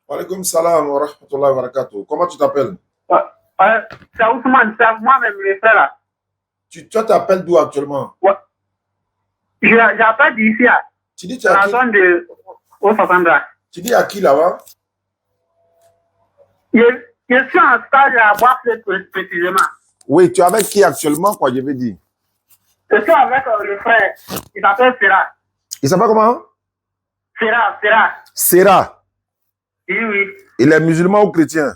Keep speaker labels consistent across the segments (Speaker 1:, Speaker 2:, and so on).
Speaker 1: Walaikum salam wa rahmatullahi wa barakatuh. Comment tu t'appelles?
Speaker 2: C'est Ousmane, c'est moi-même, le frère là.
Speaker 1: Tu t'appelles d'où actuellement?
Speaker 2: Ouais. J'appelle d'ici.
Speaker 1: Tu dis à qui?
Speaker 2: La zone de Osasandra.
Speaker 1: Tu dis à qui là-bas?
Speaker 2: Je suis en stage à Bois-Fleur précisément.
Speaker 1: Oui, tu es avec qui actuellement, quoi, je veux dire?
Speaker 2: Je suis avec le frère. Il s'appelle Serra.
Speaker 1: Il s'appelle comment?
Speaker 2: Serra.
Speaker 1: Serra.
Speaker 2: Oui.
Speaker 1: Il est musulman ou chrétien?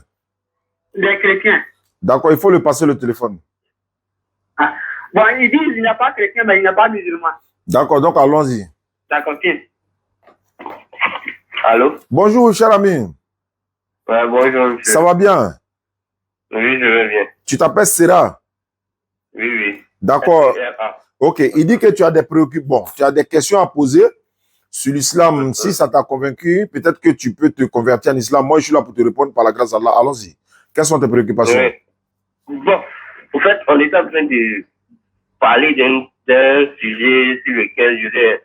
Speaker 2: Il est chrétien.
Speaker 1: D'accord, il faut lui passer le téléphone.
Speaker 2: Ah. Bon, il dit qu'il n'est pas chrétien, mais il n'est pas musulman.
Speaker 1: D'accord, donc allons-y.
Speaker 2: D'accord, tiens. Allô?
Speaker 1: Bonjour, cher ami.
Speaker 2: Ouais, bonjour, monsieur.
Speaker 1: Ça va bien?
Speaker 2: Oui, je vais bien.
Speaker 1: Tu t'appelles Serra?
Speaker 2: Oui.
Speaker 1: D'accord. Ok, il dit que tu as des préoccupations. Bon, tu as des questions à poser sur l'islam. Si ça t'a convaincu, peut-être que tu peux te convertir en islam. Moi, je suis là pour te répondre par la grâce d'Allah. Allons-y. Quelles sont tes préoccupations?
Speaker 2: Oui. Bon, en fait, on est en train de parler d'un sujet sur lequel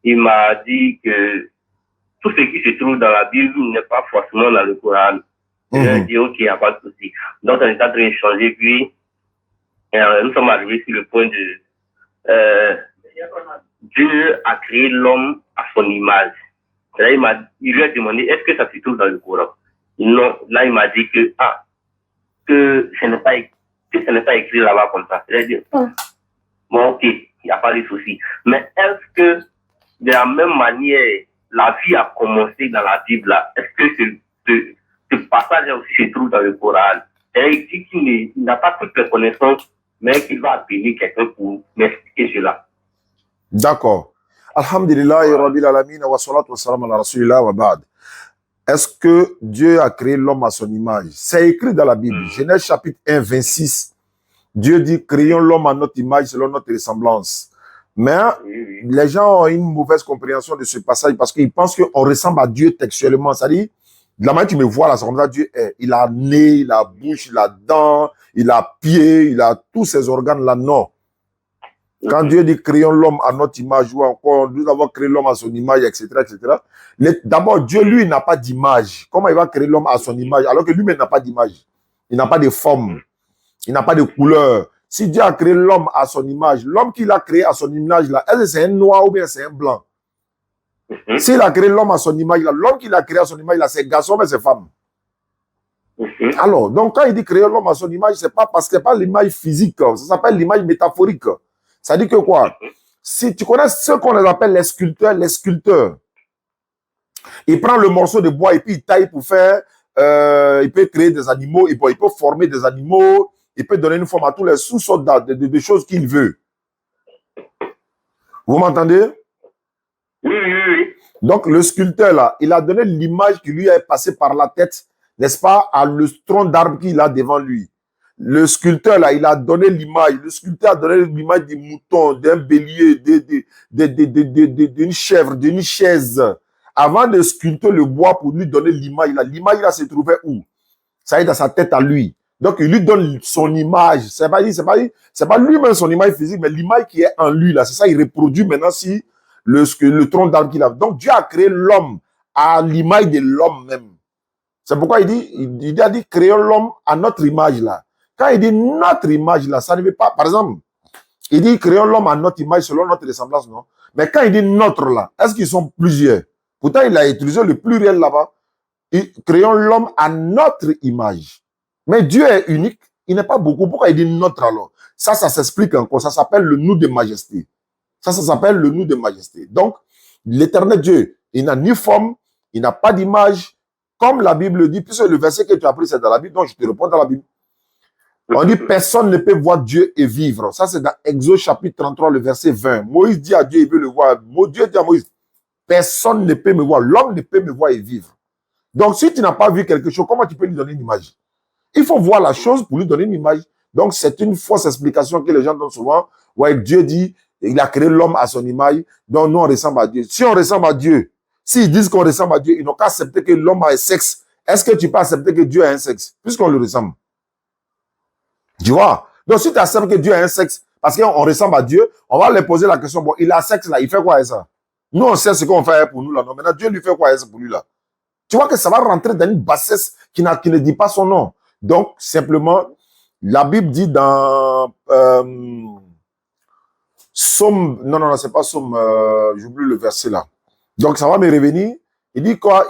Speaker 2: il m'a dit que tout ce qui se trouve dans la Bible n'est pas forcément dans le Coran. Je lui ai dit, ok, il n'y a pas de souci. Donc, on est en train d'échanger, puis nous sommes arrivés sur le point de Dieu a créé l'homme à son image. Là, il lui a demandé, est-ce que ça se trouve dans le Coran? Non, là, il m'a dit que ce n'est pas écrit là-bas comme ça. Il a dit, bon, ok, il n'y a pas de souci. Mais est-ce que, de la même manière, la vie a commencé dans la Bible là? Est-ce que ce passage aussi se trouve dans le Coran? Et il dit qu'il n'a pas toutes les connaissances, mais qu'il va appeler quelqu'un pour m'expliquer cela.
Speaker 1: D'accord. Alhamdulillah, Rabbil Alamin, wa salatu wa salam ala Rasulillah wa ba'd. Est-ce que Dieu a créé l'homme à son image? C'est écrit dans la Bible. Genèse chapitre 1, 26. Dieu dit, créons l'homme à notre image selon notre ressemblance. Mais les gens ont une mauvaise compréhension de ce passage parce qu'ils pensent qu'on ressemble à Dieu textuellement. C'est-à-dire, de la manière que tu me vois là, c'est comme ça Dieu est. Il a nez, il a bouche, il a dents, il a pied, il a tous ces organes là. Non. Quand Dieu dit créons l'homme à notre image ou encore nous avons créé l'homme à son image, etc., etc. D'abord, Dieu, lui, n'a pas d'image. Comment il va créer l'homme à son image alors que lui-même n'a pas d'image? Il n'a pas de forme. Il n'a pas de couleur. Si Dieu a créé l'homme à son image, l'homme qu'il a créé à son image là, est-ce que c'est un noir ou bien c'est un blanc? S'il a créé l'homme à son image là, l'homme qu'il a créé à son image là, c'est garçon mais c'est femme. Alors, donc quand il dit créer l'homme à son image, c'est pas parce que c'est pas l'image physique, ça s'appelle l'image métaphorique. Ça dit que quoi? Si tu connais ce qu'on appelle les sculpteurs, il prend le morceau de bois et puis il taille pour faire, il peut créer des animaux, il peut former des animaux, il peut donner une forme à tous les sous-sortes de choses qu'il veut. Vous m'entendez?
Speaker 2: Oui.
Speaker 1: Donc le sculpteur là, il a donné l'image qui lui est passée par la tête, n'est-ce pas, à le tronc d'arbre qu'il a devant lui. Le sculpteur là, il a donné l'image. Le sculpteur a donné l'image du mouton, d'un bélier, d'une chèvre, d'une chaise. Avant de sculpter le bois pour lui donner l'image là, l'image là se trouvait où? Ça est dans sa tête à lui. Donc il lui donne son image. C'est pas lui-même son image physique, mais l'image qui est en lui là. C'est ça, il reproduit maintenant si le tronc d'arbre qu'il a. Donc Dieu a créé l'homme à l'image de l'homme même. C'est pourquoi il a dit créons l'homme à notre image là. Quand il dit notre image là, ça ne veut pas, par exemple, il dit créons l'homme à notre image selon notre ressemblance, non? Mais quand il dit notre là, est-ce qu'ils sont plusieurs? Pourtant, il a utilisé le pluriel là-bas. Créons l'homme à notre image. Mais Dieu est unique, il n'est pas beaucoup. Pourquoi il dit notre alors? Ça s'explique encore. Ça s'appelle le nous de majesté. Ça s'appelle le nous de majesté. Donc, l'éternel Dieu, il n'a ni forme, il n'a pas d'image, comme la Bible dit, puisque le verset que tu as pris, c'est dans la Bible, donc je te réponds dans la Bible. On dit, personne ne peut voir Dieu et vivre. Ça, c'est dans Exode chapitre 33, le verset 20. Moïse dit à Dieu, il veut le voir. Dieu dit à Moïse, personne ne peut me voir. L'homme ne peut me voir et vivre. Donc, si tu n'as pas vu quelque chose, comment tu peux lui donner une image? Il faut voir la chose pour lui donner une image. Donc, c'est une fausse explication que les gens donnent souvent. Ouais, Dieu dit, il a créé l'homme à son image, donc nous, on ressemble à Dieu. Si on ressemble à Dieu, s'ils disent qu'on ressemble à Dieu, ils n'ont qu'à accepter que l'homme a un sexe. Est-ce que tu peux accepter que Dieu a un sexe, puisqu'on le ressemble? Tu vois? Donc, si tu acceptes que Dieu a un sexe, parce qu'on ressemble à Dieu, on va lui poser la question, bon, il a un sexe là, il fait quoi avec ça? Nous, on sait ce qu'on fait pour nous là. Non, maintenant, Dieu lui fait quoi avec ça pour lui là? Tu vois que ça va rentrer dans une bassesse qui ne dit pas son nom. Donc, simplement, la Bible dit dans Somme, non, c'est pas Somme, j'oublie le verset là. Donc, ça va me revenir. Il dit quoi?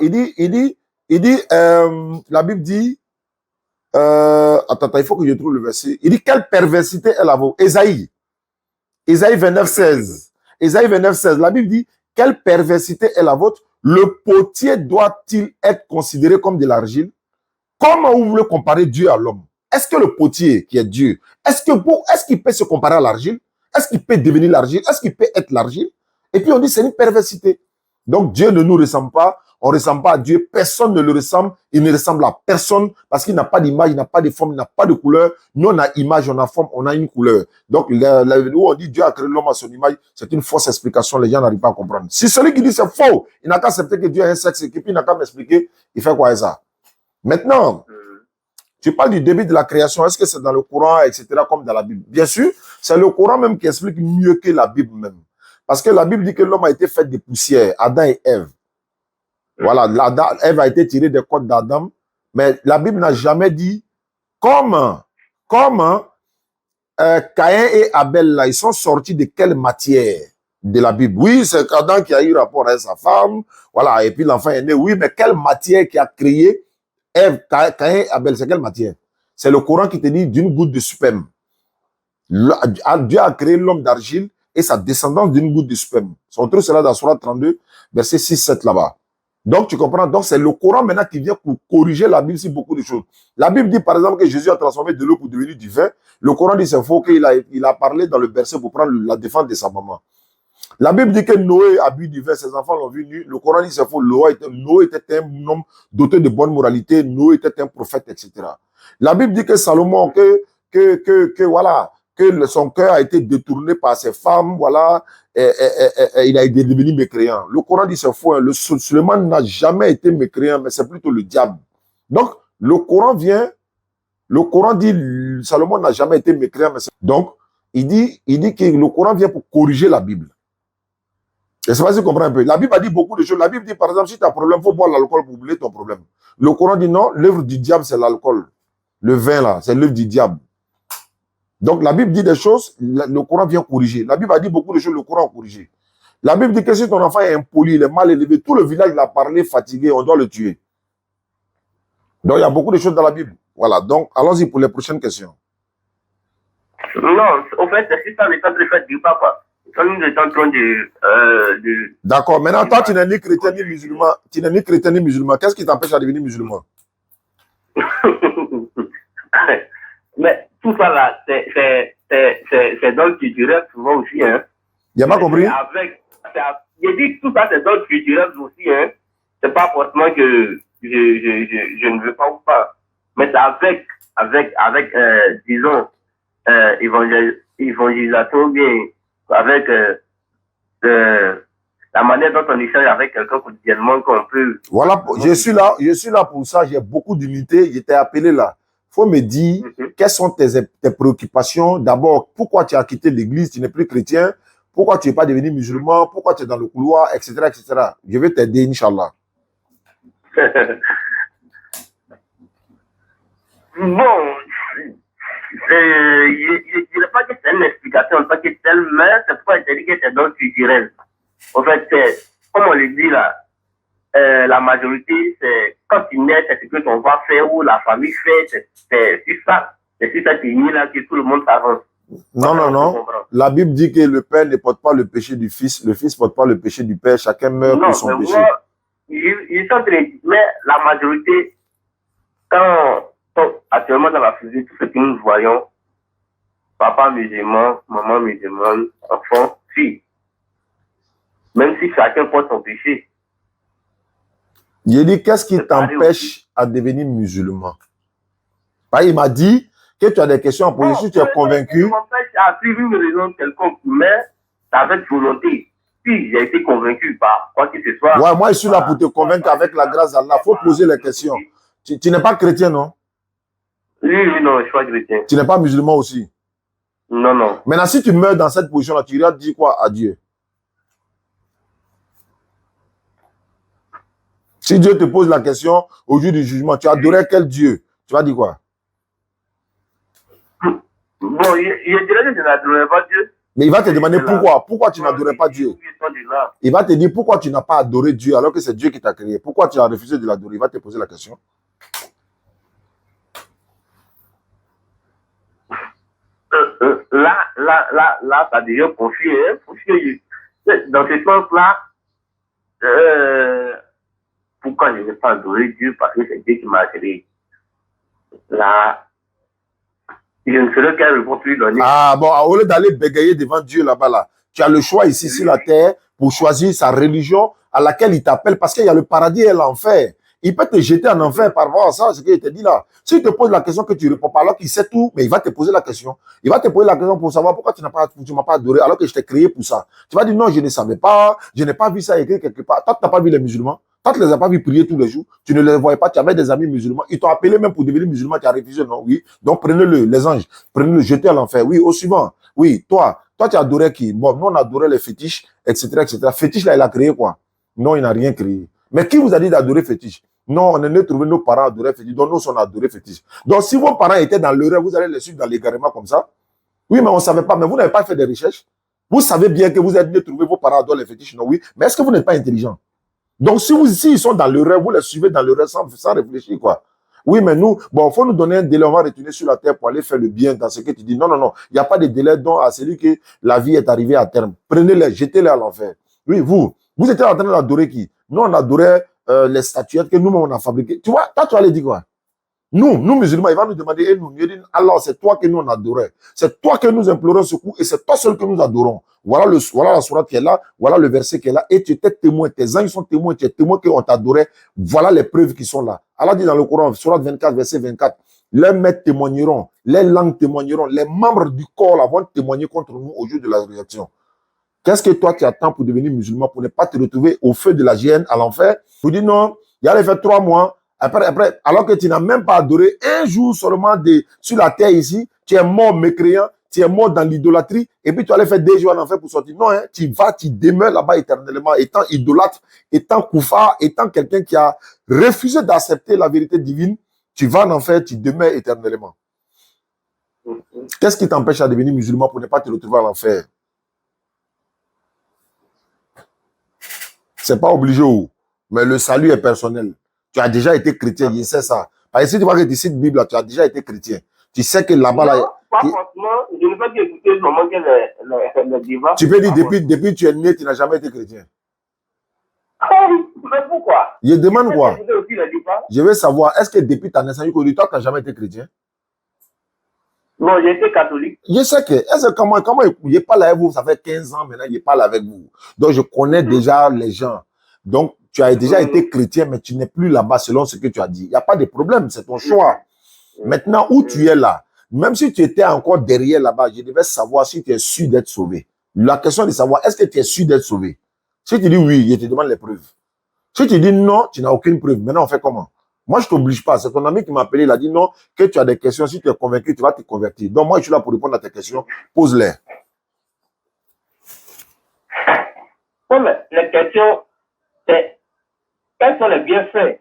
Speaker 1: La Bible dit, attends, il faut que je trouve le verset. Il dit, quelle perversité est la vôtre? Ésaïe 29, 16. Ésaïe 29, 16. La Bible dit, quelle perversité est la vôtre? Le potier doit-il être considéré comme de l'argile? Comment vous voulez comparer Dieu à l'homme? Est-ce que le potier qui est Dieu, est-ce qu'il peut se comparer à l'argile? Est-ce qu'il peut devenir l'argile? Est-ce qu'il peut être l'argile? Et puis on dit c'est une perversité. Donc Dieu ne nous ressemble pas, on ne ressemble pas à Dieu, personne ne le ressemble, il ne ressemble à personne parce qu'il n'a pas d'image, il n'a pas de forme, il n'a pas de couleur. Nous on a image, on a forme, on a une couleur. Donc où on dit Dieu a créé l'homme à son image, c'est une fausse explication, les gens n'arrivent pas à comprendre. Si celui qui dit c'est faux, il n'a qu'à accepter que Dieu a un sexe et puis il n'a qu'à m'expliquer, il fait quoi avec ça? Maintenant, tu parles du début de la création, est-ce que c'est dans le Coran, etc., comme dans la Bible? Bien sûr, c'est le Coran même qui explique mieux que la Bible même. Parce que la Bible dit que l'homme a été fait de poussière, Adam et Ève. Voilà, Ève a été tirée des côtes d'Adam, mais la Bible n'a jamais dit comment Caïn et Abel, là, ils sont sortis de quelle matière de la Bible? Oui, c'est Adam qui a eu rapport avec sa femme, voilà, et puis l'enfant est né, oui, mais quelle matière qui a créé Ève, Caïn et Abel, c'est quelle matière? C'est le Coran qui te dit d'une goutte de sperme. Dieu a créé l'homme d'argile et sa descendance d'une goutte de sperme. On trouve cela dans Sourate 32, verset 6-7 là-bas. Donc, tu comprends? Donc, c'est le Coran maintenant qui vient pour corriger la Bible sur beaucoup de choses. La Bible dit, par exemple, que Jésus a transformé de l'eau pour devenir du vin. Le Coran dit c'est faux, qu'il a parlé dans le verset pour prendre la défense de sa maman. La Bible dit que Noé a bu du vin, ses enfants l'ont vu nu. Le Coran dit c'est faux. Noé était un homme doté de bonne moralité. Noé était un prophète, etc. La Bible dit que Salomon, voilà, que son cœur a été détourné par ses femmes, voilà, il a été devenu mécréant. Le Coran dit c'est faux. Hein. Suleiman n'a jamais été mécréant, mais c'est plutôt le diable. Donc, le Coran dit Salomon n'a jamais été mécréant, mais donc, il dit que le Coran vient pour corriger la Bible. Je ne sais pas si tu comprends un peu. La Bible a dit beaucoup de choses. La Bible dit, par exemple, si tu as un problème, il faut boire l'alcool pour oublier ton problème. Le Coran dit non, l'œuvre du diable, c'est l'alcool. Le vin, là, c'est l'œuvre du diable. Donc, la Bible dit des choses, le Coran vient corriger. La Bible a dit beaucoup de choses, le Coran a corrigé. La Bible dit que si ton enfant est impoli, il est mal élevé, tout le village l'a parlé, fatigué, on doit le tuer. Donc, il y a beaucoup de choses dans la Bible. Voilà, donc, allons-y pour les prochaines questions.
Speaker 2: Non, au fait, c'est ça l'état de fait du papa. Nous étions en train de...
Speaker 1: D'accord, maintenant, toi, tu n'es ni chrétien ni musulman. Tu n'es ni chrétien ni musulman. Qu'est-ce qui t'empêche de devenir musulman?
Speaker 2: Mais tout ça là, c'est dans le culturel souvent aussi. Hein.
Speaker 1: Il n'y a pas compris?
Speaker 2: J'ai dit que tout ça, c'est dans le culturel aussi. Hein. C'est pas forcément que je ne veux pas ou pas. Mais c'est avec disons, évangélisation bien, avec la manière dont on échange avec quelqu'un quotidiennement qu'on peut...
Speaker 1: Voilà, je suis là pour ça, j'ai beaucoup d'unité, j'étais appelé là. Il faut me dire quelles sont tes préoccupations. D'abord, pourquoi tu as quitté l'église, tu n'es plus chrétien, pourquoi tu n'es pas devenu musulman, pourquoi tu es dans le couloir, etc., etc. Je vais t'aider, Inch'Allah.
Speaker 2: Bon, je ne sais pas que c'est une explication en tant que telle, mais c'est pourquoi je te dis que c'est dans le culturel. En fait, comme on le dit là, la majorité, c'est quand tu nais, c'est ce que ton père fait ou la famille fait, c'est ça. C'est sur cette ligne-là que tout le monde s'avance.
Speaker 1: Non. La Bible dit que le père ne porte pas le péché du fils, le fils ne porte pas le péché du père, chacun meurt pour son péché.
Speaker 2: Ils sont très... Mais la majorité, quand actuellement dans la société, tout ce que nous voyons, papa musulman, maman musulmane, enfant, fille. Même si chacun porte son péché.
Speaker 1: Il dit, qu'est-ce qui t'empêche à devenir musulman? Il m'a dit, que tu as des questions à poser, si tu es convaincu.
Speaker 2: Ça m'empêche à suivre une raison quelconque, mais c'est avec volonté. Si j'ai été convaincu par quoi que ce soit.
Speaker 1: Ouais, moi, je suis là pour te convaincre avec la grâce d'Allah. Il faut poser les questions. Tu n'es pas chrétien, non?
Speaker 2: Oui, non, je suis pas chrétien.
Speaker 1: Tu n'es pas musulman aussi?
Speaker 2: Non, non.
Speaker 1: Maintenant, si tu meurs dans cette position-là, tu iras dire quoi à Dieu? Si Dieu te pose la question au jour du jugement, tu adorais quel Dieu? Tu vas dire quoi?
Speaker 2: Bon, je dirais que je n'adorerais pas Dieu.
Speaker 1: Mais il va te demander pourquoi. Pourquoi tu n'adorais pas Dieu? Il va te dire pourquoi tu n'as pas adoré Dieu alors que c'est Dieu qui t'a créé. Pourquoi tu as refusé de l'adorer? Il va te poser la question.
Speaker 2: Là, ça devient confus. Hein, parce que dans ce sens-là, pourquoi je n'ai pas adoré Dieu? Parce que c'est Dieu qui m'a créé. Là, je ne saurais quelle réponse lui donner.
Speaker 1: Ah bon, au lieu d'aller bégayer devant Dieu là-bas, là, tu as le choix ici sur la terre pour choisir sa religion à laquelle il t'appelle parce qu'il y a le paradis et l'enfer. Il peut te jeter en enfer par rapport à ça, ce qu'il te dit là. S'il te pose la question que tu ne réponds pas alors qu'il sait tout, mais il va te poser la question. Il va te poser la question pour savoir pourquoi tu ne m'as pas adoré alors que je t'ai créé pour ça. Tu vas dire non, je ne savais pas, je n'ai pas vu ça écrit quelque part. Toi, tu n'as pas vu les musulmans. Toi, tu ne les as pas vus prier tous les jours. Tu ne les voyais pas. Tu avais des amis musulmans. Ils t'ont appelé même pour devenir musulman. Tu as refusé, non? Oui. Donc, prenez-le, les anges. Prenez-le, jetez à l'enfer. Oui, au suivant. Oui, toi, tu adorais qui? Bon, nous, on adorait les fétiches, etc., etc. Fétiche, là, il a créé quoi? Non, il n'a rien créé. Mais qui vous a dit d'adorer fétiche? Non, on est allé trouver nos parents adorer fétiche. Donc, nous, on adorait fétiche. Donc, si vos parents étaient dans l'erreur, vous allez les suivre dans l'égarement comme ça. Oui, mais on ne savait pas. Mais vous n'avez pas fait des recherches. Vous savez bien que vous êtes allé trouver vos parents adorer les fétiches. Non, oui. Mais est-ce que vous n'êtes pas intelligent? Donc, si ils sont dans l'erreur, vous les suivez dans l'erreur sans réfléchir, quoi. Oui, mais nous, bon, il faut nous donner un délai, on va retourner sur la terre pour aller faire le bien dans ce que tu dis. Non, non, non. Il n'y a pas de délai dont à celui que la vie est arrivée à terme. Prenez-les, jetez-les à l'enfer. Oui, vous étiez en train d'adorer qui? Nous, on adorait les statuettes que nous-mêmes on a fabriquées. Tu vois, toi, tu allais dire quoi? Nous musulmans, il va nous demander, et nous, il dit, Allah, c'est toi que nous on adorait. C'est toi que nous implorons secours et c'est toi seul que nous adorons. Voilà la sourate qui est là, voilà le verset qui est là. Et tu étais témoin, tes anges sont témoins, tu es témoin qu'on t'adorait. Voilà les preuves qui sont là. Allah dit dans le Coran, sourate 24, verset 24, les maîtres témoigneront, les langues témoigneront, les membres du corps là, vont témoigner contre nous au jour de la réaction. Qu'est-ce que toi tu attends pour devenir musulman, pour ne pas te retrouver au feu de la géhenne à l'enfer? Vous dites non, il y a fait 3 mois. Après, alors que tu n'as même pas adoré un jour seulement sur la terre ici, tu es mort mécréant, tu es mort dans l'idolâtrie, et puis tu allais faire 2 jours en enfer pour sortir. Non, hein, tu demeures là-bas éternellement, étant idolâtre, étant koufar, étant quelqu'un qui a refusé d'accepter la vérité divine, tu vas en enfer, tu demeures éternellement. Qu'est-ce qui t'empêche à devenir musulman pour ne pas te retrouver à l'enfer? C'est pas obligé, mais le salut est personnel. Tu as déjà été chrétien, je sais ça. Parce que si tu vois que tu cites Bible, tu as déjà été chrétien. Tu sais que là-bas...
Speaker 2: Non, pas forcément. Je n'ai pas écouté vraiment que le débat.
Speaker 1: Tu peux dire, depuis que tu es né, tu n'as jamais été chrétien.
Speaker 2: Mais pourquoi?
Speaker 1: Je demande quoi? Je veux savoir, est-ce que depuis ta naissance, toi, tu n'as jamais été chrétien?
Speaker 2: Non, j'ai été catholique.
Speaker 1: Je sais que, comment je parle avec vous, ça fait 15 ans maintenant, je parle avec vous. Donc, je connais déjà les gens. Donc, tu as déjà été chrétien, mais tu n'es plus là-bas selon ce que tu as dit. Il n'y a pas de problème, c'est ton choix. Maintenant, où tu es là, même si tu étais encore derrière là-bas, je devais savoir si tu es sûr d'être sauvé. La question est de savoir, est-ce que tu es sûr d'être sauvé? Si tu dis oui, je te demande les preuves. Si tu dis non, tu n'as aucune preuve. Maintenant, on fait comment? Moi, je ne t'oblige pas. C'est ton ami qui m'a appelé, il a dit non, que tu as des questions. Si tu es convaincu, tu vas te convertir. Donc, moi, je suis là pour répondre à tes questions. Pose-les.
Speaker 2: Oui, mais les questions, c'est quels sont les bienfaits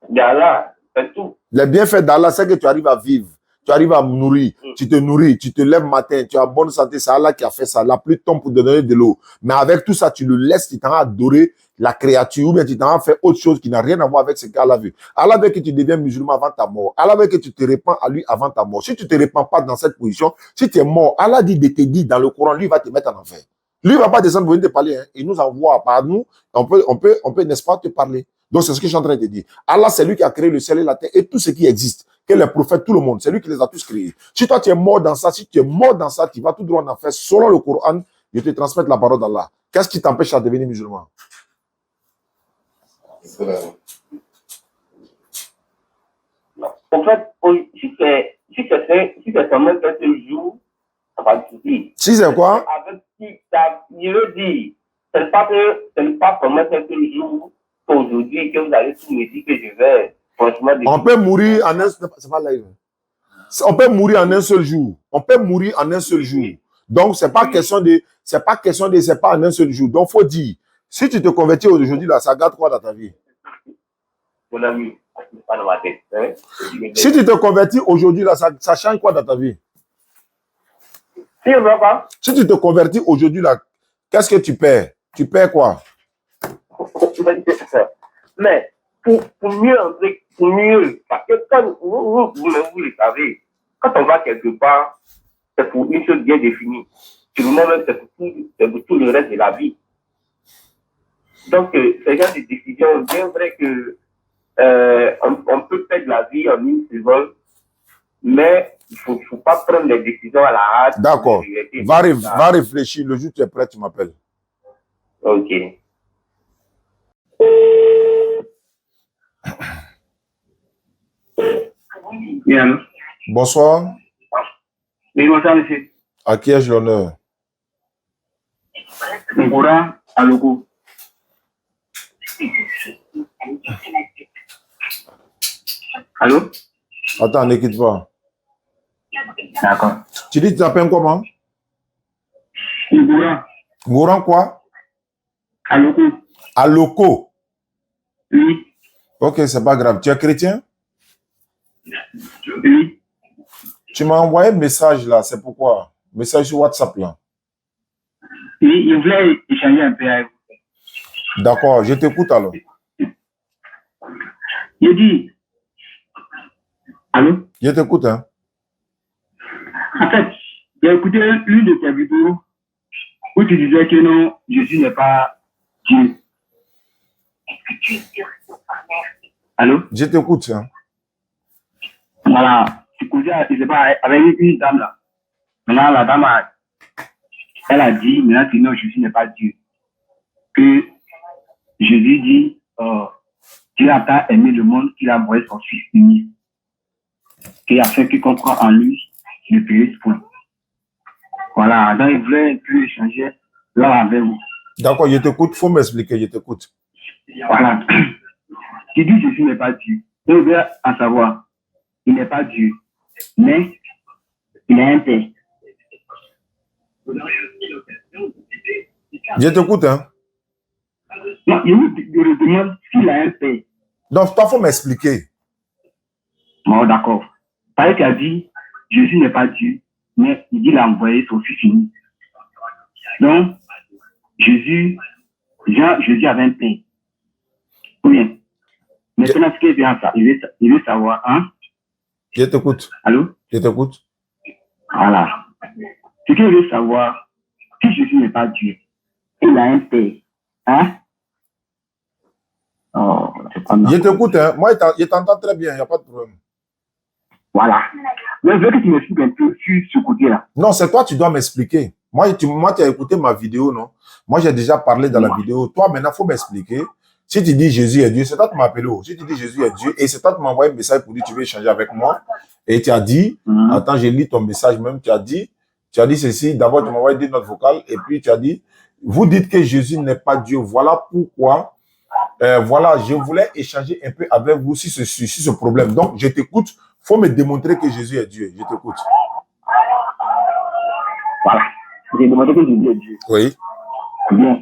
Speaker 2: d'Allah? C'est tout.
Speaker 1: Les bienfaits d'Allah, c'est que tu arrives à vivre. Tu arrives à nourrir. Tu te nourris. Tu te lèves matin. Tu as bonne santé. C'est Allah qui a fait ça. La pluie tombe pour te donner de l'eau. Mais avec tout ça, tu le laisses. Tu t'en as adoré la créature. Ou bien tu t'en as fait autre chose qui n'a rien à voir avec ce qu'Allah veut. Allah veut que tu deviennes musulman avant ta mort. Allah veut que tu te répands à lui avant ta mort. Si tu ne te répands pas dans cette position, si tu es mort, Allah dit de te dire dans le Coran, lui va te mettre en enfer. Lui ne va pas descendre venir te parler. Hein. Il nous envoie par nous. On peut, n'est-ce pas, te parler. Donc, c'est ce que je suis en train de te dire. Allah, c'est lui qui a créé le ciel et la terre et tout ce qui existe. Que les prophètes, tout le monde, c'est lui qui les a tous créés. Si toi, tu es mort dans ça, tu vas tout droit en enfer. Selon le Coran, je te transmets la parole d'Allah. Qu'est-ce qui t'empêche à devenir musulman?
Speaker 2: En fait, si c'est Si c'est seulement quelques jours, ça va pas suffire.
Speaker 1: Si c'est quoi?
Speaker 2: Je veux dire, ce n'est pas seulement quelques jours qu'aujourd'hui que vous allez tout me dire que je vais franchement.
Speaker 1: On peut mourir en un c'est pas live. On peut mourir en un seul jour. On peut mourir en un seul jour. Donc c'est pas question de c'est pas en un seul jour. Donc faut dire si tu te convertis aujourd'hui là, ça garde quoi dans ta vie?
Speaker 2: Mon ami, c'est pas dans ma tête. Hein?
Speaker 1: Si tu te convertis aujourd'hui là, ça change quoi dans ta vie? Si tu te convertis aujourd'hui là, qu'est-ce que tu perds? Tu perds quoi?
Speaker 2: Mais pour mieux, parce que quand vous le savez, quand on va quelque part, c'est pour une chose bien définie. Sur moi-même, c'est pour tout le reste de la vie. Donc, c'est genre de décision bien vrai que on peut perdre la vie en une seconde, mais il ne faut pas prendre les décisions à la hâte.
Speaker 1: D'accord. Va réfléchir. Le jour où tu es prêt, tu m'appelles.
Speaker 2: Ok. Bien.
Speaker 1: Bonsoir.
Speaker 2: Oui, bonsoir, monsieur.
Speaker 1: À qui ai-je l'honneur?
Speaker 2: Ngora Aloko. Allô?
Speaker 1: Attends, ne quitte pas.
Speaker 2: D'accord.
Speaker 1: Tu dis que tu t'appelles comment?
Speaker 2: Ngora.
Speaker 1: Ngouran quoi?
Speaker 2: Aloko.
Speaker 1: Aloko.
Speaker 2: Oui.
Speaker 1: Ok, c'est pas grave. Tu es chrétien?
Speaker 2: Oui.
Speaker 1: Tu m'as envoyé un message là, c'est pourquoi? Message sur WhatsApp là.
Speaker 2: Oui, je voulais échanger un peu avec vous.
Speaker 1: D'accord, je t'écoute alors.
Speaker 2: Je dis. Allô?
Speaker 1: Je t'écoute, hein.
Speaker 2: En fait, j'ai écouté l'une de tes vidéos où tu disais que non, Jésus n'est pas Dieu. Allô?
Speaker 1: Je t'écoute, hein.
Speaker 2: Voilà. Tu causais, je sais pas, avec une dame là. Maintenant, la dame elle a dit, maintenant, que non, Jésus n'est pas Dieu. Que Jésus dit, Dieu a tant aimé le monde qu'il a envoyé son Fils unique. Qu'il a fait quiconque croit en lui, ne périsse point. Voilà, donc il voulait un peu échanger là avec vous.
Speaker 1: D'accord, je t'écoute, faut m'expliquer, je t'écoute.
Speaker 2: Voilà. Qui dit Jésus n'est pas Dieu. Il veut en savoir, il n'est pas Dieu, mais il a un père.
Speaker 1: Je t'écoute, hein.
Speaker 2: Non, je me demande s'il a un père.
Speaker 1: Donc, toi, faut m'expliquer.
Speaker 2: Bon, d'accord. Parce qu'il a dit, Jésus n'est pas Dieu, mais il dit qu'il a envoyé son Fils unique. Donc, Jésus avait un père. Ou bien, maintenant, ce qu'il vient ça, il veut savoir, hein?
Speaker 1: Je t'écoute.
Speaker 2: Allô?
Speaker 1: Je t'écoute.
Speaker 2: Voilà. Ce qu'il veut savoir, si Jésus n'est pas Dieu, il a un père, hein? Oh, c'est pas mal.
Speaker 1: Je t'écoute, hein. Moi, je t'entends très bien, il n'y a pas de problème.
Speaker 2: Voilà. Mais je veux que tu m'expliques un peu sur ce côté-là.
Speaker 1: Non, c'est toi, tu dois m'expliquer. Moi, tu as écouté ma vidéo, non? Moi, j'ai déjà parlé dans la vidéo. Toi, maintenant, il faut m'expliquer. Si tu dis Jésus est Dieu, c'est toi qui m'as appelé. Si tu dis Jésus est Dieu, et c'est toi qui m'as envoyé un message pour dire tu veux échanger avec moi, et tu as dit, attends, j'ai lu ton message même, tu as dit ceci, d'abord tu m'as envoyé des notes vocales, et puis tu as dit, vous dites que Jésus n'est pas Dieu. Voilà pourquoi, voilà, je voulais échanger un peu avec vous sur ce problème. Donc, je t'écoute. Il faut me démontrer que Jésus est Dieu. Je t'écoute.
Speaker 2: Voilà. J'ai demandé que Jésus est Dieu.
Speaker 1: Oui.
Speaker 2: Bien.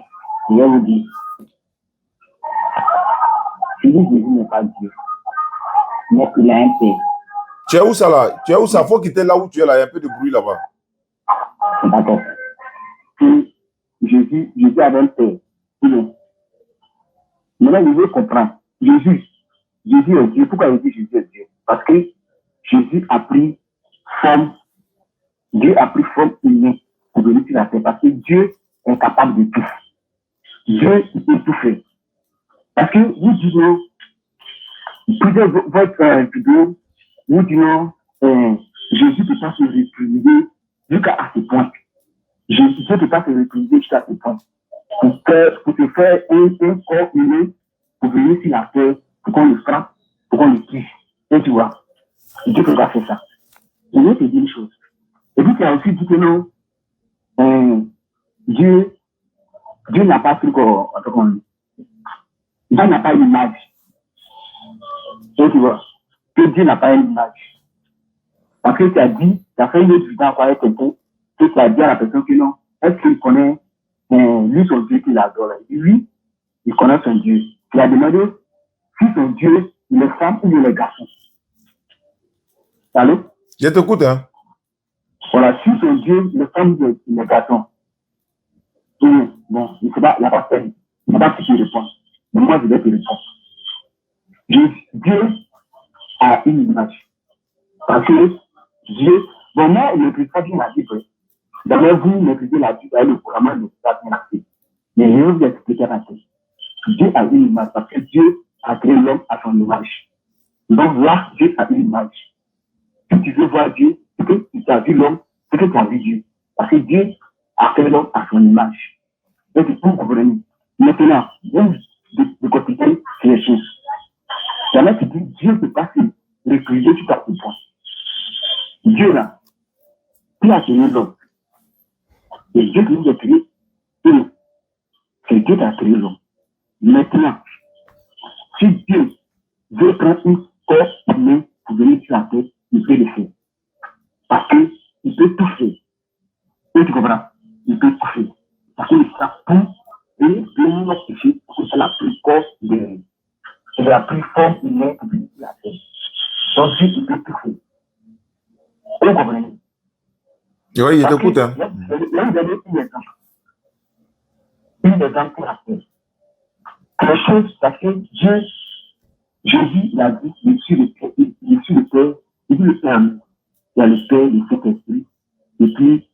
Speaker 2: Je vais vous dire. Je dis Jésus n'est pas Dieu. Mais il a un père.
Speaker 1: Tu es où ça là? Tu es où ça? Faut quitter là où tu es là. Il y a un peu de bruit là-bas.
Speaker 2: D'accord. Jésus avait un père. Maintenant, je veux comprendre. Jésus est Dieu. Pourquoi il dit Jésus est Dieu? Parce que Jésus a pris forme, Dieu a pris forme humaine pour venir sur la terre. Parce que Dieu est capable de tout. Dieu, il peut tout faire. Parce que vous dites, plusieurs votre vidéo, vous dites, Jésus ne peut pas se réprimer jusqu'à ce point. Jésus ne peut pas se réprimer jusqu'à ce point. Pour se faire un corps humain, pour venir sur la terre, pour qu'on le frappe, pour qu'on le tue. Et tu vois, Dieu ne peut pas faire ça.
Speaker 3: qui a aussi dit que non, Dieu n'a pas pris Dieu n'a pas une image. Donc, tu vois, que Dieu n'a pas une image. Parce que tu as dit, tu as fait une autre vidéo avec quelqu'un, que tu as dit à la personne que non, est-ce qu'il connaît lui son Dieu qu'il adore? Lui, il connaît son Dieu. Il a demandé si son Dieu, il est femme ou il est garçon. Allô?
Speaker 1: Je t'écoute, hein.
Speaker 3: Voilà, si son Dieu, il est femme ou il est garçon. Bon, il ne sait pas, il n'y a pas peine. Il n'y a pas qui te répond. Mais moi, je vais te répondre. Dieu a une image. Parce que Dieu, bon, moi, je ne maîtrise pas bien la Bible. D'abord, vous maîtrisez la Bible avec le programme de la bien. Mais je vais vous expliquer la chose. Dieu a une image parce que Dieu a créé l'homme à son image. Donc, voir Dieu a une image. Si tu veux voir Dieu, c'est que tu as vu l'homme, c'est que tu as vu Dieu. Parce que Dieu a créé l'homme à son image. Donc, il faut comprendre. Maintenant, vous de côté les choses. Jamais tu dis Dieu ne peut pas se réfugier tout à coup. Dieu là, qui a créé l'homme. Et Dieu qui nous a créé, c'est Dieu qui a créé l'homme. Maintenant, si Dieu veut prendre une corps humain pour venir sur la terre, il peut le faire. Parce qu'il peut tout faire. Et tu comprends? Il peut tout faire. Parce qu'il a tout et venir notre péché pour que ça la plus corps de c'est la plus forme humaine pour venir sur la terre. Donc Dieu, il peut tout faire. Vous comprenez?
Speaker 1: Oui, je t'écoute, hein.
Speaker 3: Là, vous avez une exemple. Une exemple pour la terre. Quelque chose, parce que Dieu, Jésus l'a dit, il est sur le Père, il dit le Père, il y a le Père, le Saint-Esprit, et puis,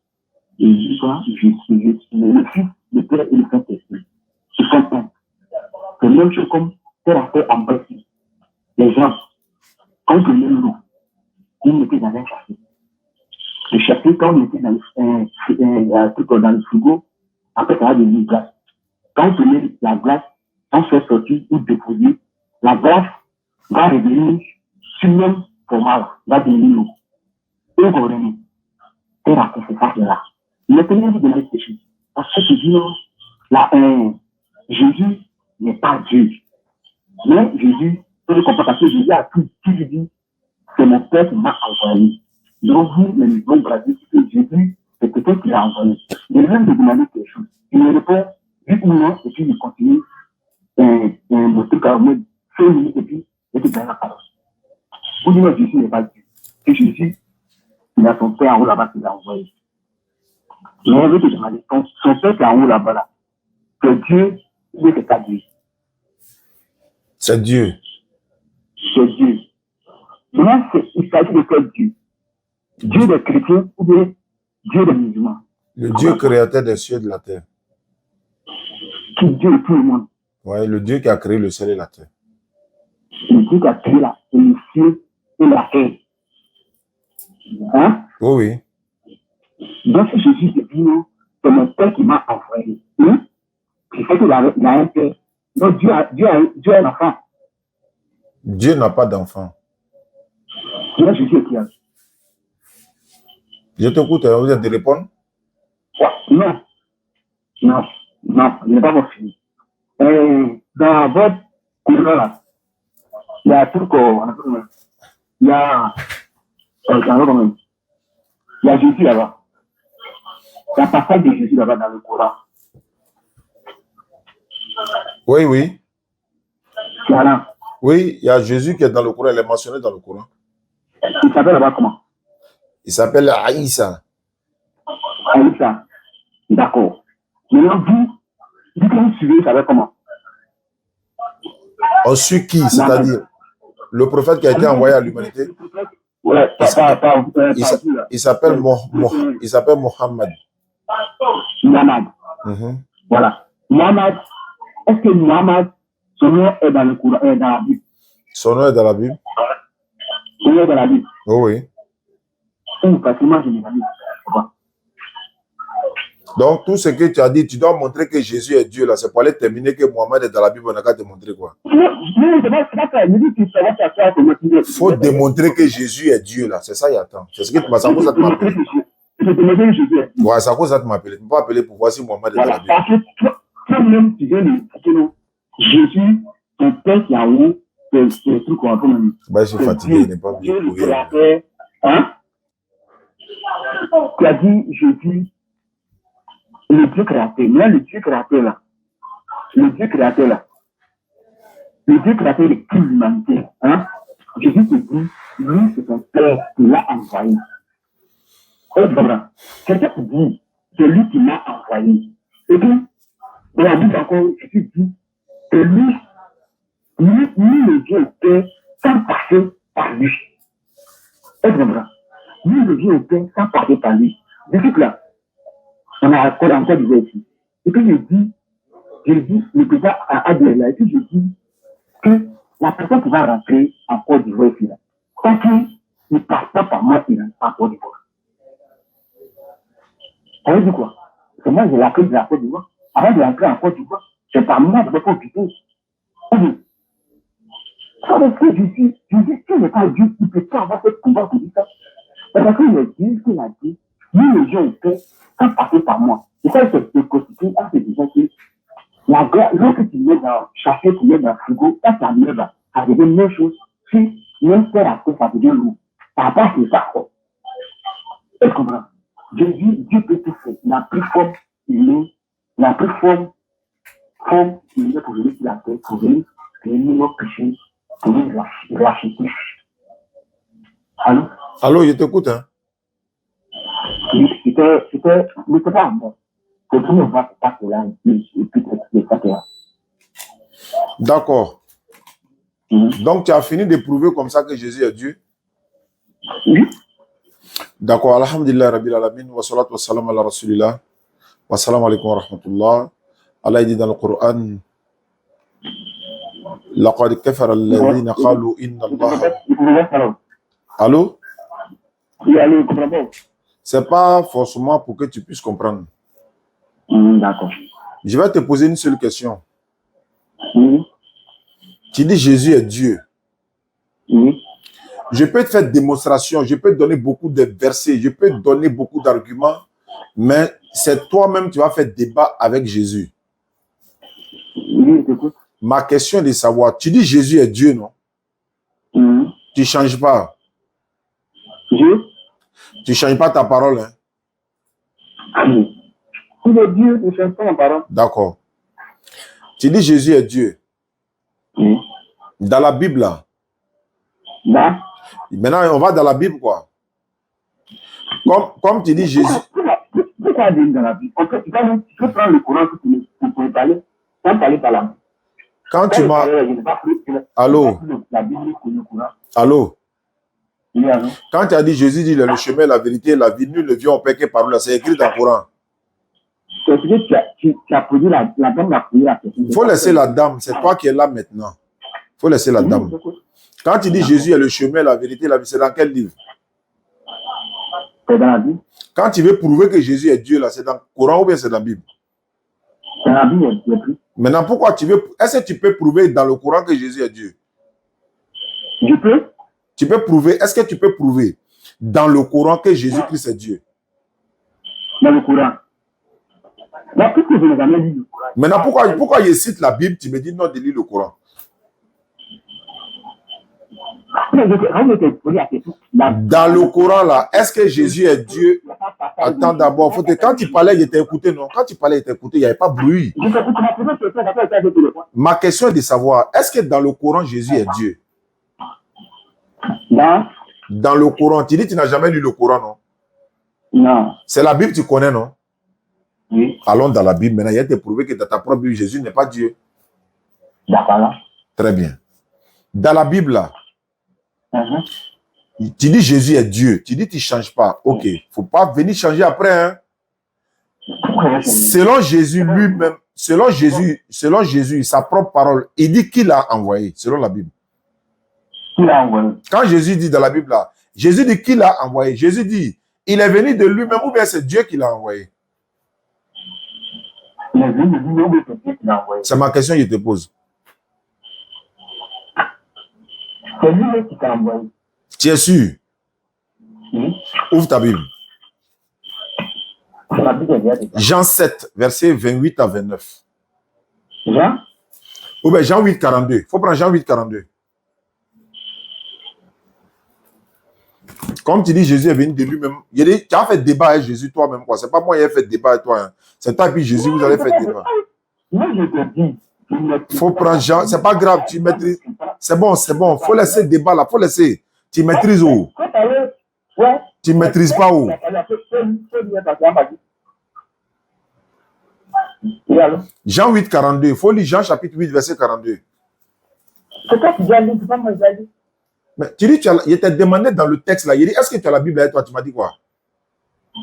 Speaker 3: le Fils, le Père et le Saint-Esprit. Ils sont un. C'est la même chose comme terre à terre en Brésil. Les gens, quand ils prenaient l'eau, ils mettaient dans un café. Le café, quand on mettait dans le frigo, après ça va devenir glace. Quand on prenait la glace, on fait sortir ou déposer, la glace va revenir sur le même format, va devenir l'eau. Et vous comprenez? Terre à terre, c'est ça qui est là. Maintenant, vous demandez quelque chose. Parce que tu dis non, là, Jésus n'est pas Dieu. Mais Jésus, vous ne comprenez pas que Jésus a tout dit, c'est mon Père qui m'a envoyé. Donc vous, les musulmans brésilien, que Jésus, c'est quelqu'un qui l'a envoyé. Je viens de demander quelque chose. Il me répond, oui ou non, et puis il continue mon truc à moi, 5 minutes, et puis il te donne la parole. Vous dites, Jésus n'est pas Dieu. Et Jésus, il a son Père en haut là-bas qui l'a envoyé. Mais je vais te demander, son Père qui est en haut là-bas, là, c'est Dieu, ou c'est pas Dieu?
Speaker 1: C'est Dieu.
Speaker 3: C'est Dieu. Maintenant, il s'agit de quel Dieu? Dieu des chrétiens ou bien Dieu des musulmans?
Speaker 1: Le Dieu créateur des cieux et de la terre.
Speaker 3: Qui Dieu est tout le monde.
Speaker 1: Oui, le Dieu qui a créé le ciel et la terre.
Speaker 3: Le Dieu qui a créé le ciel et la terre. Hein?
Speaker 1: Oui, oui.
Speaker 3: Donc, si Jésus te dit non, c'est mon Père qui m'a envoyé. Hein? C'est fait qu'il a un Père. Donc, Dieu a un enfant.
Speaker 1: Dieu n'a pas d'enfant.
Speaker 3: Donc, Jésus est qui?
Speaker 1: Je t'écoute, hein, vous êtes de répondre?
Speaker 3: Non, il n'est pas mon fils. Dans votre courant là, il y a tout il y a Jésus là-bas. Il y a passage de Jésus là-bas dans le Coran.
Speaker 1: Oui, oui.
Speaker 3: Voilà.
Speaker 1: Oui, il y a Jésus qui est dans le Coran, il est mentionné dans le Coran.
Speaker 3: Il s'appelle là-bas comment?
Speaker 1: Il s'appelle Aïssa.
Speaker 3: Aïssa. D'accord. Maintenant, vous que vous suivez, ça va comment?
Speaker 1: On suit qui? C'est-à-dire le prophète qui a été envoyé à l'humanité?
Speaker 3: Ouais,
Speaker 1: il s'appelle Mohammed.
Speaker 3: Muhammad.
Speaker 1: Voilà.
Speaker 3: Muhammad, est-ce que Muhammad, son nom est dans le Coran, dans la Bible?
Speaker 1: Son nom est dans la Bible?
Speaker 3: Son nom est dans la Bible?
Speaker 1: Oui.
Speaker 3: Parce que moi, je n'ai pas dit.
Speaker 1: Donc, tout ce que tu as dit, tu dois montrer que Jésus est Dieu, là. C'est pour aller terminer que Mohamed est dans la Bible, on n'a qu'à te montrer quoi? Il faut démontrer que Jésus est Dieu, là. C'est ça, il attend. C'est ce que tu m'as dit.
Speaker 3: Je te demandais où Jésus est Dieu.
Speaker 1: Ouais, c'est à cause de ça que tu m'appelles. Tu ne peux pas appeler pour voir si Mohamed est dans la
Speaker 3: Voilà.
Speaker 1: Bible.
Speaker 3: Parce que toi-même, tu viens de dire que Jésus, ton père qui est en haut, c'est un truc qu'on va même.
Speaker 1: Bah, je suis fatigué, il n'est pas venu
Speaker 3: Dieu le
Speaker 1: courir.
Speaker 3: créateur. Hein? Tu as dit Jésus, le Dieu créateur. Mais le Dieu créateur là, le Dieu créateur là, le Dieu créateur de toute l'humanité, hein? Jésus te dit, lui, c'est son père qui l'a envoyé. Quelqu'un te dit, c'est lui qui l'a envoyé. Et puis, dans la Bible encore, Jésus dit que lui, le Dieu au Père sans passer par lui. Lui, le Dieu au Père sans passer par lui. Depuis que là, on a encore du verset ici. Et puis, je dis, le président a dit là, et puis je dis que la personne qui va rentrer en Côte d'Ivoire ici, là, tant qu'il ne passe pas par moi, il rentre pas en Côte d'Ivoire. Ça veut dire quoi? Parce que moi, j'ai la clé de la Côte d'Ivoire. Avant de rentrer en Côte d'Ivoire, c'est par moi que je peux occuper. Ça veut dire que Jésus, qui n'est pas Dieu, il ne peut pas avoir ce pouvoir de dire ça. Parce qu'il est Dieu qui l'a dit, lui, le Dieu est fait, sans passer par moi. Et ça, c'est constitué à ces gens qui, la glace, lorsque tu mets dans, chacun tu mets dans le frigo, quand tu enlèves, ça devient la même chose. Si, même faire à ça devient lourd. Ça passe le ça. Est-ce qu'on comprend? Jésus, Dieu peut tout faire. La plus forme, il est, la plus forme, il est pour venir sur la terre, pour venir réunir nos péchés, pour venir racheter. Allô?
Speaker 1: Allô, je t'écoute, hein?
Speaker 3: C'était pas bon. C'est tout le monde va passer là, et puis c'est ça.
Speaker 1: D'accord. Donc, tu as fini de prouver comme ça que Jésus est Dieu?
Speaker 3: Oui.
Speaker 1: D'accord. Alhamdulillah, Rabbil Alamin, wa salatu wa salam ala Rasulillah, wa salam alaikum wa rahmatullah. Allah dit dans le Coran, لقد كفر الذين قالوا إن الله. Allô?
Speaker 3: Oui, allô, comprends.
Speaker 1: C'est pas forcément pour que tu puisses comprendre.
Speaker 3: D'accord.
Speaker 1: Je vais te poser une seule question.
Speaker 3: Oui.
Speaker 1: Tu dis Jésus est Dieu.
Speaker 3: Oui.
Speaker 1: Je peux te faire démonstration, je peux te donner beaucoup de versets, je peux te donner beaucoup d'arguments, mais c'est toi-même qui vas faire débat avec Jésus.
Speaker 3: Oui, écoute.
Speaker 1: Ma question est de savoir, tu dis Jésus est Dieu, non? Tu ne changes pas.
Speaker 3: Dieu?
Speaker 1: Tu ne changes pas ta parole, hein?
Speaker 3: Il est Dieu, ne change pas ma parole.
Speaker 1: D'accord. Tu dis Jésus est Dieu.
Speaker 3: Oui.
Speaker 1: Dans la Bible, là.
Speaker 3: Là.
Speaker 1: Maintenant, on va dans la Bible, quoi. Comme tu dis Jésus.
Speaker 3: Pourquoi dire dans la Bible? En fait, tu peux prendre le courant pour parler, sans parler par la Bible.
Speaker 1: Quand tu m'as... Allô? Allô?
Speaker 3: Oui, allô?
Speaker 1: Quand tu as dit Jésus dit le chemin, la vérité, la vie, nul ne vient au Père que par là, c'est écrit dans le Coran.
Speaker 3: C'est que tu as posé la dame a posé la question.
Speaker 1: Il faut laisser la dame, c'est toi qui es là maintenant. Il faut laisser la dame. Quand tu dis Jésus est le chemin, la vérité, la vie, c'est dans quel livre?
Speaker 3: C'est dans la Bible.
Speaker 1: Quand tu veux prouver que Jésus est Dieu, là, c'est dans le Coran ou bien c'est dans la Bible?
Speaker 3: C'est dans la Bible, il n'y a plus.
Speaker 1: Maintenant, pourquoi tu veux... Est-ce que tu peux prouver dans le Coran que Jésus est Dieu?
Speaker 3: Je peux?
Speaker 1: Tu peux prouver... Est-ce que tu peux prouver dans le Coran que Jésus-Christ est Dieu?
Speaker 3: Dans le Coran. Mais pourquoi je n'ai jamais lu le Coran?
Speaker 1: Maintenant, pourquoi je cite la Bible, tu me dis non de lire le Coran? Dans le Coran, là, est-ce que Jésus est Dieu? Attends d'abord, quand tu parlais, il était écouté, non? Quand tu parlais, il était écouté, il n'y avait pas de bruit. Ma question est de savoir, est-ce que dans le Coran, Jésus est Dieu? Dans le Coran, tu dis que tu n'as jamais lu le Coran, non?
Speaker 3: Non.
Speaker 1: C'est la Bible, tu connais, non?
Speaker 3: Oui.
Speaker 1: Allons dans la Bible. Maintenant, il y a été prouvé que dans ta propre Bible, Jésus n'est pas Dieu.
Speaker 3: D'accord.
Speaker 1: Très bien. Dans la Bible, là, tu dis Jésus est Dieu. Tu dis tu ne changes pas. Ok. Il ne faut pas venir changer après. Hein? Selon Jésus lui-même, selon Jésus, sa propre parole, il dit qui l'a envoyé, selon la Bible.
Speaker 3: Qui l'a envoyé?
Speaker 1: Quand Jésus dit dans la Bible, là, Jésus dit qui l'a envoyé. Jésus dit, il est venu de lui-même ou bien c'est Dieu qui l'a envoyé.
Speaker 3: Il est venu de lui-même ou bien c'est Dieu qui l'a envoyé.
Speaker 1: C'est ma question que je te pose.
Speaker 3: C'est lui qui t'a envoyé.
Speaker 1: Tu es sûr?
Speaker 3: Oui.
Speaker 1: Ouvre ta Bible.
Speaker 3: La Bible est vierge.
Speaker 1: Jean 7, verset 28 à 29.
Speaker 3: Jean,
Speaker 1: Ou bien Jean 8, 42. Il faut prendre Jean 8, 42. Comme tu dis, Jésus est venu de lui-même. Il dit, tu as fait débat avec Jésus toi-même. Ce n'est pas moi qui ai fait débat avec toi. Hein. C'est toi et puis Jésus, vous avez fait débat.
Speaker 3: moi je te dis,
Speaker 1: Il faut prendre Jean. Ce n'est pas grave, tu maîtrises. C'est bon, c'est bon. Il faut laisser le débat là. Il faut laisser. Tu maîtrises où?
Speaker 3: ouais.
Speaker 1: Tu ne maîtrises pas où? Jean 8, 42. Il faut lire Jean chapitre 8, verset 42.
Speaker 3: C'est toi qui dois lire, c'est pas moi qui dois lire.
Speaker 1: Mais tu dis, il t'a demandé dans le texte là, il dit, est-ce que tu as la Bible avec toi? Tu m'as dit quoi?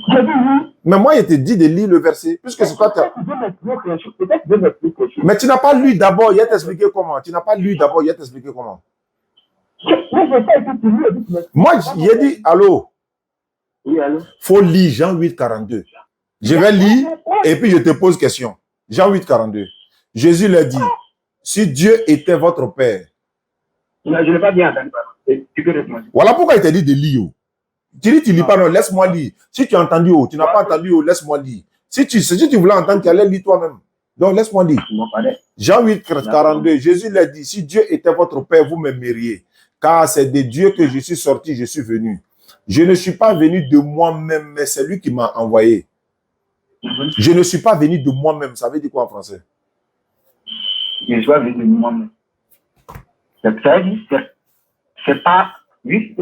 Speaker 3: J'ai dit oui.
Speaker 1: Mais moi, il te dit de lire le verset, puisque c'est toi. Mais tu n'as pas lu d'abord, il a t'expliqué comment. Tu n'as pas lu d'abord, il a t'expliqué comment. Moi, il a dit, allô?
Speaker 3: Oui, allô?
Speaker 1: Faut lire Jean 8, 42. Je vais lire et puis je te pose question. Jean 8, 42. Jésus leur dit, si Dieu était votre Père.
Speaker 3: Non, je n'ai pas bien entendu. Tu peux répondre.
Speaker 1: Voilà pourquoi il t'a dit de lire. Tu dis, tu lis pas, non, laisse-moi lire. Si tu as entendu, tu n'as pas entendu, laisse-moi lire. Si tu voulais entendre, tu allais lire toi-même. Donc, laisse-moi lire. Jean 8, 42. Jésus leur dit, si Dieu était votre Père, vous m'aimeriez. Car c'est de Dieu que je suis sorti, je suis venu. Je ne suis pas venu de moi-même, mais c'est lui qui m'a envoyé. Je ne suis pas venu de moi-même. Ça veut dire quoi en français?
Speaker 3: Je ne suis pas venu de moi-même. Ça veut dire, c'est pas... Oui,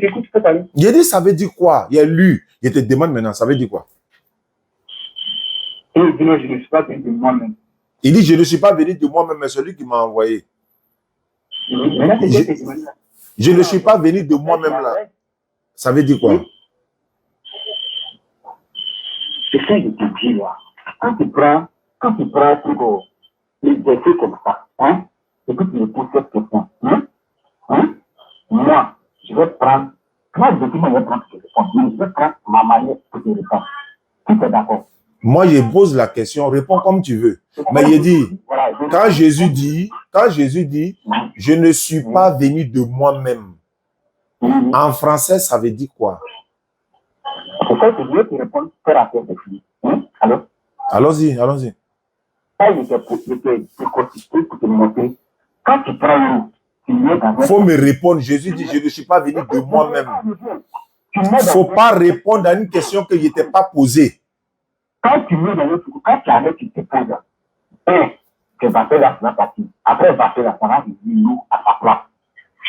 Speaker 3: écoute, tu peux parler.
Speaker 1: Il dit, ça veut dire quoi? Il a lu. Il te demande maintenant, ça veut dire quoi?
Speaker 3: Il dit, non, je ne suis pas venu de moi-même.
Speaker 1: Il dit, je ne suis pas venu de moi-même, mais c'est lui qui m'a envoyé. Je ne suis pas venu de moi-même là. Ça veut dire quoi?
Speaker 3: C'est ça que je te dis là. Quand tu prends les versets comme ça, hein, et que tu me poses cette question, moi, je vais prendre, moi, je vais prendre cette réponse, mais je vais prendre ma manière pour te répondre. Tu es d'accord?
Speaker 1: Moi, je pose la question, réponds comme tu veux. Mais il dit, quand Jésus dit, je ne suis pas venu de moi-même. En français, ça veut dire quoi?
Speaker 3: C'est ça que je vais te répondre faire à cette question. Alors?
Speaker 1: Allons-y.
Speaker 3: Ça, je te constitue pour te montrer. Quand tu prends l'eau,
Speaker 1: il faut me répondre. Jésus dit, je ne suis pas venu de moi-même. Il ne faut pas répondre à une question que je ne t'ai pas posée.
Speaker 3: Quand tu mets dans le truc, quand tu arrêtes, tu te poses. Tu vas faire la partie. Après, va faire la parade, l'eau à ta place.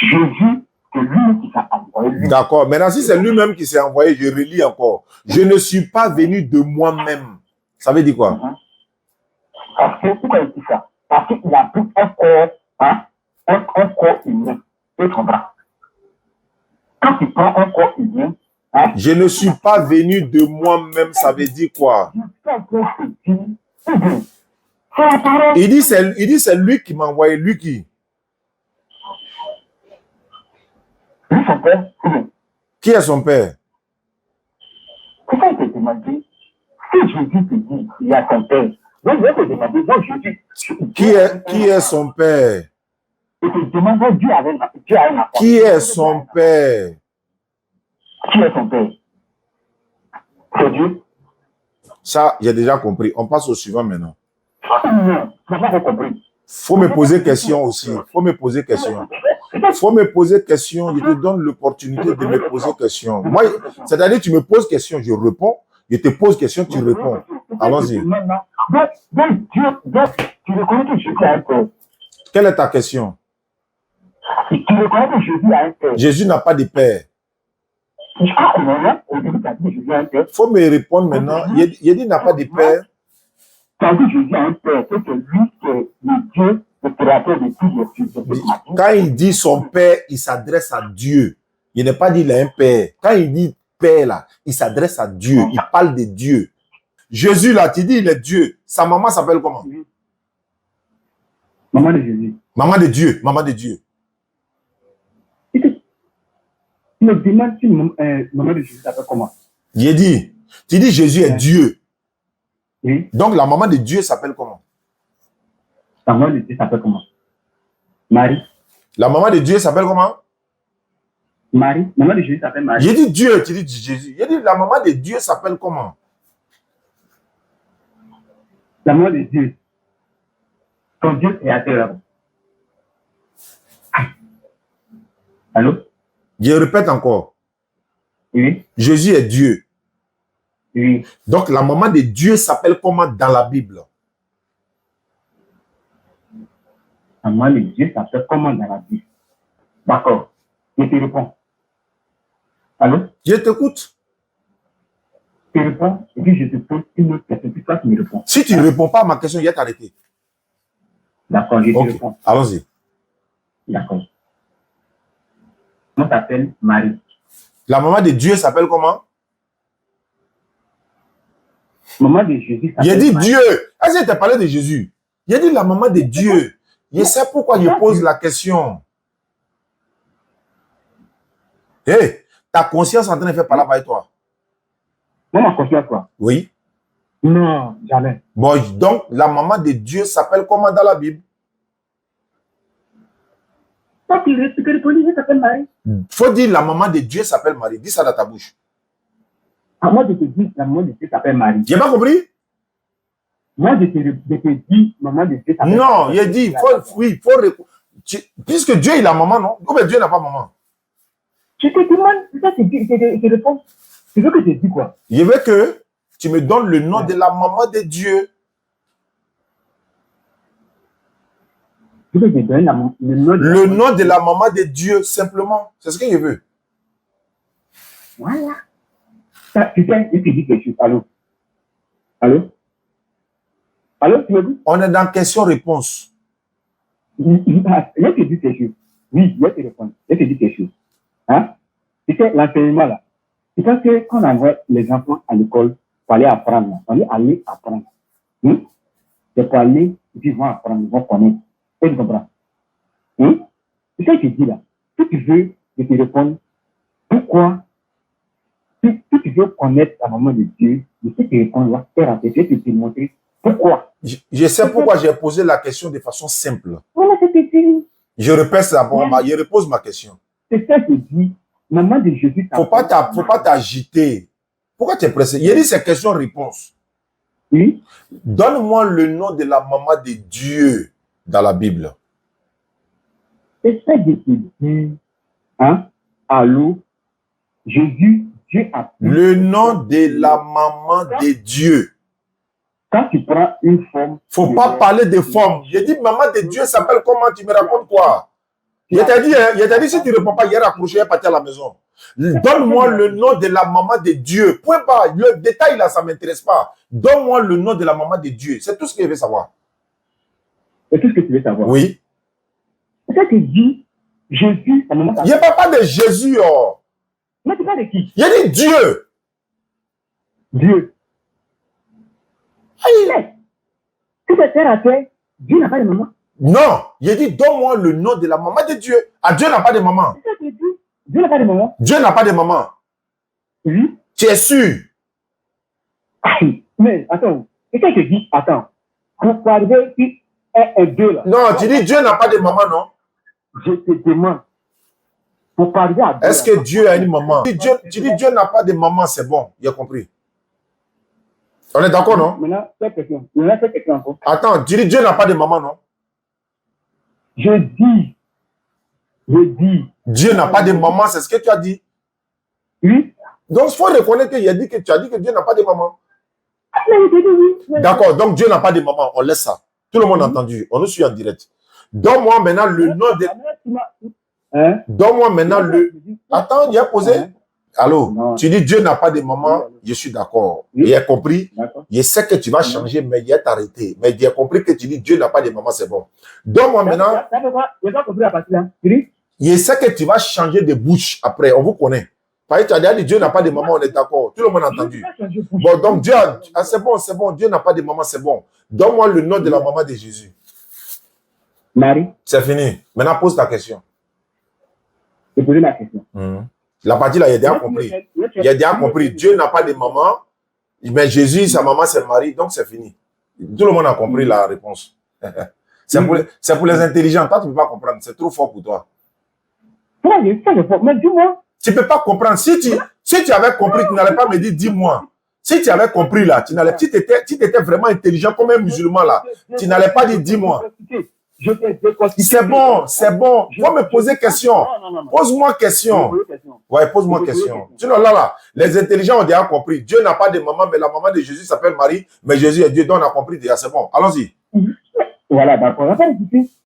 Speaker 3: Jésus, c'est lui qui s'est envoyé.
Speaker 1: D'accord. Maintenant, si c'est lui-même qui s'est envoyé, je relis encore. Je ne suis pas venu de moi-même. Ça veut dire quoi?
Speaker 3: Parce que, pourquoi il dit ça? Parce qu'il a pris un corps humain. Tu comprends? Quand tu prends un corps humain,
Speaker 1: je ne suis pas venu de moi-même, ça veut dire quoi? Il dit c'est lui qui m'a envoyé. Lui qui?
Speaker 3: Lui, son père.
Speaker 1: Qui est son père?
Speaker 3: C'est ça que je te demandé. Si Jésus te dit il y a son père, donc je vais te demander, donc Jésus.
Speaker 1: Qui est son père?
Speaker 3: Je te demande, Dieu a un enfant.
Speaker 1: Qui est son père?
Speaker 3: Qui est son père? C'est Dieu.
Speaker 1: Ça, j'ai déjà compris. On passe au suivant maintenant.
Speaker 3: Non, je n'ai pas compris.
Speaker 1: Faut me poser question aussi. Faut me poser question. Je te donne l'opportunité de me poser question. Moi, c'est-à-dire, tu me poses question, je réponds. Je te pose question, tu réponds. Allons-y.
Speaker 3: Donc, tu reconnais que Jésus a un père.
Speaker 1: Quelle est ta question?
Speaker 3: Tu reconnais que Jésus a un père.
Speaker 1: Jésus n'a pas de père. Il faut me répondre maintenant. Il dit n'a pas de père. Quand il dit son père, il s'adresse à Dieu. Il n'est pas dit il a un père. Quand il dit père là, il s'adresse à Dieu. Il parle de Dieu. Jésus là, tu dis il est Dieu. Sa maman s'appelle comment?
Speaker 3: Maman de Jésus.
Speaker 1: Maman de Dieu. Maman de Dieu.
Speaker 3: Il me demande si maman de Jésus s'appelle comment?
Speaker 1: Il dit, tu dis Jésus est Dieu.
Speaker 3: Oui.
Speaker 1: Donc la maman de Dieu s'appelle comment?
Speaker 3: La maman de Dieu s'appelle comment? Marie.
Speaker 1: La maman de Dieu s'appelle comment?
Speaker 3: Marie. Maman de Jésus s'appelle Marie.
Speaker 1: J'ai dit Dieu, tu dis Jésus. J'ai dit la maman de Dieu s'appelle comment?
Speaker 3: L'amour de Dieu. Ton Dieu créateur. Allô?
Speaker 1: Je répète encore.
Speaker 3: Oui.
Speaker 1: Jésus est Dieu.
Speaker 3: Oui.
Speaker 1: Donc, la maman de Dieu s'appelle comment dans la Bible?
Speaker 3: L'amour de Dieu s'appelle comment dans la Bible? D'accord. Je te réponds. Allô?
Speaker 1: Je t'écoute.
Speaker 3: Je te réponds et puis je te pose une autre question. Puis toi, tu me réponds.
Speaker 1: Si tu ne réponds pas à ma question, je vais t'arrêter.
Speaker 3: D'accord, je te
Speaker 1: Ok,
Speaker 3: réponds.
Speaker 1: allons-y.
Speaker 3: D'accord. On t'appelle Marie.
Speaker 1: La maman de Dieu s'appelle comment?
Speaker 3: Maman de Jésus
Speaker 1: J'ai
Speaker 3: s'appelle
Speaker 1: dit
Speaker 3: Marie.
Speaker 1: Dieu. Est-ce que tu as parlé de Jésus? J'ai dit la maman de Dieu. Je sais pourquoi je pose la question. Hé, ta conscience est en train de faire parler avec toi.
Speaker 3: Moi, ma conscience, quoi?
Speaker 1: Oui.
Speaker 3: Non, jamais.
Speaker 1: Bon, donc, la maman de Dieu s'appelle comment dans la Bible?
Speaker 3: Toi, tu réponds, je s'appelle Marie.
Speaker 1: Faut dire la maman de Dieu s'appelle Marie. Dis ça dans ta bouche.
Speaker 3: Ah, moi, je te dis, la maman de Dieu s'appelle Marie.
Speaker 1: J'ai pas compris?
Speaker 3: Moi, je te dis, maman de Dieu s'appelle
Speaker 1: Non,
Speaker 3: Marie.
Speaker 1: il dit, puisque Dieu il a maman, non? Ou bien Dieu n'a pas maman?
Speaker 3: Je te demande, ça, je réponds. Tu veux que je dise quoi?
Speaker 1: Je veux que tu me donnes le nom de la maman de Dieu.
Speaker 3: Je veux que je donne
Speaker 1: Le nom de la maman de Dieu, simplement. C'est ce que je veux.
Speaker 3: Voilà. Ça, tu sais, je te dis quelque chose. Allô? Allô? Allô, tu me dis?
Speaker 1: On est dans question-réponse.
Speaker 3: Je te dis quelque chose. Oui, je te réponds. Je te dis quelque chose. Hein? Tu sais, l'enseignement là. Tu penses que quand on envoie les enfants à l'école pour aller apprendre, on dit aller apprendre. C'est pour aller, et puis ils vont apprendre, ils vont connaître. Tu comprends? C'est ce que je dis là. Si tu veux, je te réponds, pourquoi, si tu veux connaître la maman de Dieu, je sais te répondre là, je vais te démontrer pourquoi.
Speaker 1: Je sais pourquoi j'ai posé la question de façon simple.
Speaker 3: Voilà, c'est ce que je dis.
Speaker 1: Je répète ça, je repose ma question.
Speaker 3: C'est ça que je dis. Maman de Jésus.
Speaker 1: Faut pas t'agiter. Pourquoi tu es pressé? Il dit c'est question-réponse.
Speaker 3: Oui.
Speaker 1: Donne-moi le nom de la maman de Dieu dans la Bible.
Speaker 3: C'est ça que je dis. Hein? Allô? Jésus, Dieu a...
Speaker 1: Le nom de la maman de Dieu.
Speaker 3: Quand tu prends une forme...
Speaker 1: Faut pas parler de forme. J'ai dit maman de Dieu s'appelle comment? Tu me racontes quoi? Je t'ai dit, si tu ne réponds pas, hier accroché, il est parti à la maison. Donne-moi le nom de la maman de Dieu. Point pas. Le détail là, ça ne m'intéresse pas. Donne-moi le nom de la maman de Dieu. C'est tout ce que je veux savoir.
Speaker 3: C'est tout ce que tu veux savoir.
Speaker 1: Oui.
Speaker 3: C'est ça que dit Jésus, sa maman.
Speaker 1: Je ne parle pas de Jésus. Oh.
Speaker 3: Mais tu parles de qui?
Speaker 1: Il dit Dieu.
Speaker 3: Dieu. Aïe. Si c'est terre à terre, Dieu n'a pas de maman.
Speaker 1: Non. Il dit, donne-moi le nom de la maman de Dieu. Ah, Dieu n'a pas de maman.
Speaker 3: C'est ça que dit. Dieu n'a pas de maman.
Speaker 1: Dieu n'a pas de maman.
Speaker 3: Oui.
Speaker 1: Tu es sûr?
Speaker 3: Mais attends, c'est ça que je dis, attends. Pour parler qui est un Dieu là.
Speaker 1: Non, tu dis Dieu n'a pas de maman, non?
Speaker 3: Je te demande. Pour parler à Dieu.
Speaker 1: Est-ce que Dieu a une maman? Tu dis Dieu n'a pas de maman, c'est bon, j'ai compris. On est d'accord, non?
Speaker 3: Maintenant, cette question. Maintenant, cette question encore.
Speaker 1: Attends, tu dis Dieu n'a pas de maman, non?
Speaker 3: Je dis.
Speaker 1: Dieu n'a pas de maman, c'est ce que tu as dit.
Speaker 3: Oui.
Speaker 1: Donc, il faut reconnaître qu'il a dit que tu as dit que Dieu n'a pas de maman.
Speaker 3: Mais je te dis oui.
Speaker 1: D'accord, donc Dieu n'a pas de maman, on laisse ça. Tout le monde a entendu, on nous suit en direct. Donne-moi maintenant le nom de...
Speaker 3: Hein?
Speaker 1: Donne-moi maintenant le... Attends, il a posé... Allô,
Speaker 3: Non.
Speaker 1: tu dis Dieu n'a pas de maman, je suis d'accord.
Speaker 3: Oui.
Speaker 1: J'ai compris.
Speaker 3: D'accord.
Speaker 1: Je sais que tu vas changer, mais il a t'arrêté. Mais j'ai compris que tu dis Dieu n'a pas de maman, c'est bon. Donne-moi maintenant...
Speaker 3: Ça fait quoi? Je n'ai pas compris la partie là. Tu dis?
Speaker 1: Je sais que tu vas changer de bouche après, on vous connaît. Parce que tu as déjà dit Dieu n'a pas de maman, on est d'accord. Tout le monde a entendu. Bon, donc Dieu, c'est bon, Dieu n'a pas de maman, c'est bon. Donne-moi le nom de la maman de Jésus.
Speaker 3: Marie.
Speaker 1: C'est fini. Maintenant, pose ta question.
Speaker 3: Je posais ma question.
Speaker 1: La partie là, il a déjà compris. Il a déjà compris. Dieu n'a pas de maman, mais Jésus, sa maman, c'est Marie, donc c'est fini. Tout le monde a compris la réponse. C'est pour les intelligents. Toi, tu ne peux pas comprendre. C'est trop fort pour toi.
Speaker 3: Mais dis-moi.
Speaker 1: Tu ne peux pas comprendre. Si tu avais compris, tu n'allais pas me dire, dis-moi. Si tu avais compris là, tu étais vraiment intelligent comme un musulman là, tu n'allais pas dire dis-moi. C'est bon. Faut me poser question. Pose-moi question. Ouais, pose-moi question. Sinon là, les intelligents ont déjà compris. Dieu n'a pas de maman, mais la maman de Jésus s'appelle Marie, mais Jésus est Dieu, donc on a compris déjà, c'est bon. Allons-y.
Speaker 3: Voilà, d'accord.